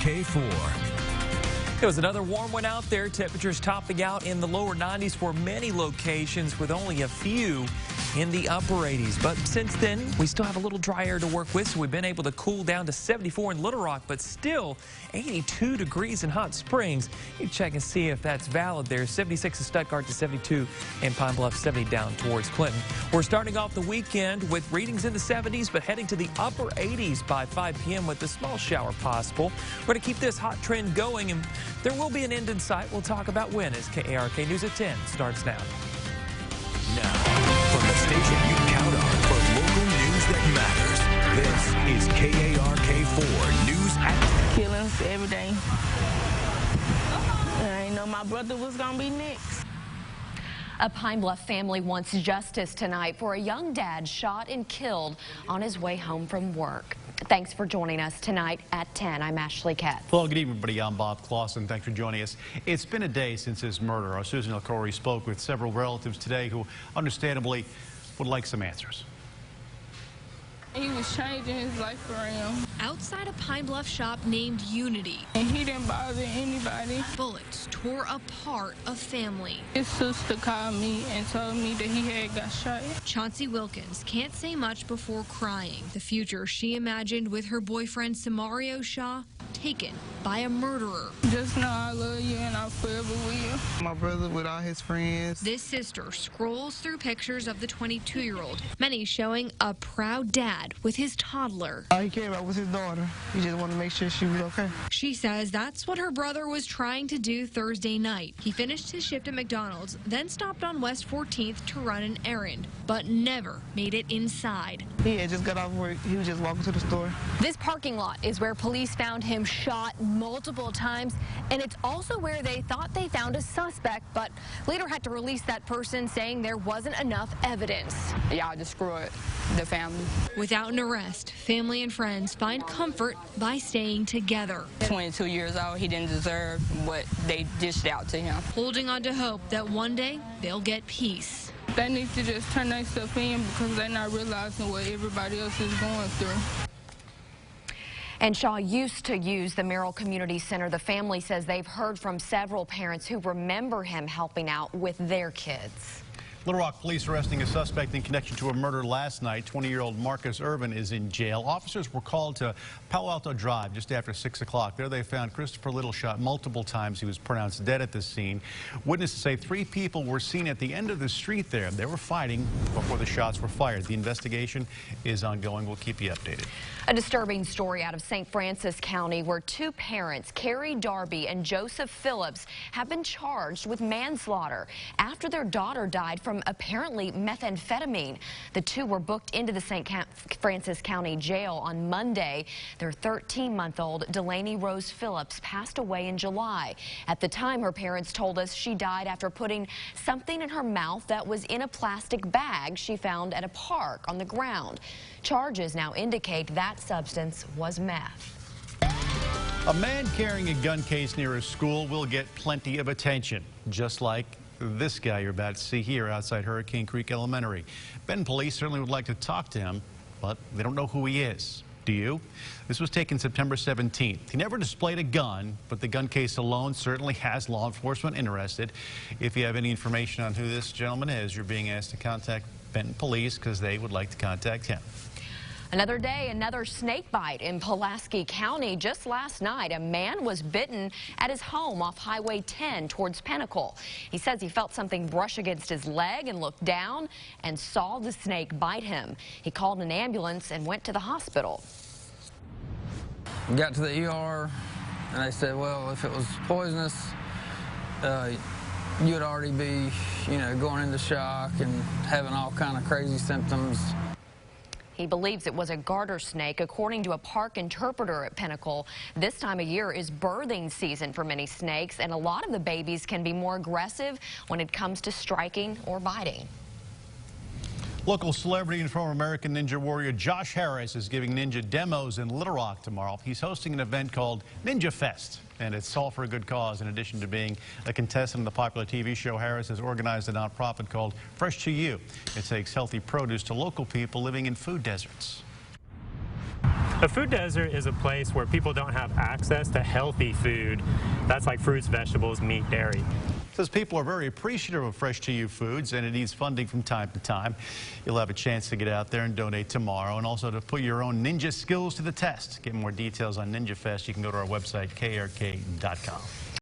KARK4. It was another warm one out there. Temperatures topping out in the lower 90s for many locations, with only a few in the upper 80s. But since then, we still have a little dry air to work with, so we've been able to cool down to 74 in Little Rock, but still 82 degrees in Hot Springs. You check and see if that's valid there. 76 in Stuttgart to 72 in Pine Bluff, 70 down towards Clinton. We're starting off the weekend with readings in the 70s, but heading to the upper 80s by 5 p.m. with a small shower possible. We're going to keep this hot trend going, and there will be an end in sight. We'll talk about when as KARK News at 10 starts now. Now, from the station you count on for local news that matters, this is KARK4 News at 10. Killings every day. I didn't know my brother was going to be next. A Pine Bluff family wants justice tonight for a young dad shot and killed on his way home from work. Thanks for joining us tonight at 10. I'm Ashley Katz. Well, good evening, everybody. I'm Bob Clausen. Thanks for joining us. It's been a day since his murder. Our Susan Elcory spoke with several relatives today who understandably would like some answers. He was changing his life around. Outside a Pine Bluff shop named Unity, And he didn't bother anybody. bullets tore apart a family. His sister called me and told me that he had got shot. Chauncey Wilkins can't say much before crying. The future she imagined with her boyfriend Samario Shaw taken by a murderer. Just know I love you and I forever will. My brother with all his friends. This sister scrolls through pictures of the 22-year-old, many showing a proud dad with his toddler. All he cared about was his daughter. He just wanted to make sure she was okay. She says that's what her brother was trying to do Thursday night. He finished his shift at McDonald's, then stopped on West 14th to run an errand, but never made it inside. He had just got off work. He was just walking to the store. This parking lot is where police found him shot multiple times, and it's also where they thought they found a suspect, but later had to release that person, saying there wasn't enough evidence. Y'all destroyed the family. Without an arrest, family and friends find comfort by staying together. 22 years old, he didn't deserve what they dished out to him. Holding on to hope that one day they'll get peace. They need to just turn themselves in because they're not realizing what everybody else is going through. And Shaw used to use the Merrill Community Center. The family says they've heard from several parents who remember him helping out with their kids. Little Rock police arresting a suspect in connection to a murder last night. 20-year-old Marcus Irvin is in jail. Officers were called to Palo Alto Drive just after 6 o'clock. There they found Christopher Little shot multiple times. He was pronounced dead at the scene. Witnesses say 3 people were seen at the end of the street there. They were fighting before the shots were fired. The investigation is ongoing. We'll keep you updated. A disturbing story out of St. Francis County where 2 parents, Carrie Darby and Joseph Phillips, have been charged with manslaughter after their daughter died from apparently methamphetamine. The 2 were booked into the St. Francis County Jail on Monday. Their 13-month-old Delaney Rose Phillips passed away in July. At the time, her parents told us she died after putting something in her mouth that was in a plastic bag she found at a park on the ground. Charges now indicate that substance was meth. A man carrying a gun case near a school will get plenty of attention, just like this guy you're about to see here outside Hurricane Creek Elementary. Benton police certainly would like to talk to him, but they don't know who he is. Do you? This was taken September 17th. He never displayed a gun, but the gun case alone certainly has law enforcement interested. If you have any information on who this gentleman is, you're being asked to contact Benton police because they would like to contact him. Another day, another snake bite in Pulaski County. Just last night, a man was bitten at his home off Highway 10 towards Pinnacle. He says he felt something brush against his leg and looked down and saw the snake bite him. He called an ambulance and went to the hospital. Got to the ER and they said, well, if it was poisonous, you'd already be, going into shock and having all kind of crazy symptoms. He believes it was a garter snake. According to a park interpreter at Pinnacle, this time of year is birthing season for many snakes, and a lot of the babies can be more aggressive when it comes to striking or biting. Local celebrity and former American Ninja Warrior Josh Harris is giving ninja demos in Little Rock tomorrow. He's hosting an event called Ninja Fest, and it's all for a good cause. In addition to being a contestant in the popular TV show, Harris has organized a nonprofit called Fresh to You. It takes healthy produce to local people living in food deserts. A food desert is a place where people don't have access to healthy food. That's like fruits, vegetables, meat, dairy. Says people are very appreciative of Fresh to You Foods, and it needs funding from time to time. You'll have a chance to get out there and donate tomorrow, and also to put your own ninja skills to the test. Get more details on Ninja Fest. You can go to our website, KARK.com.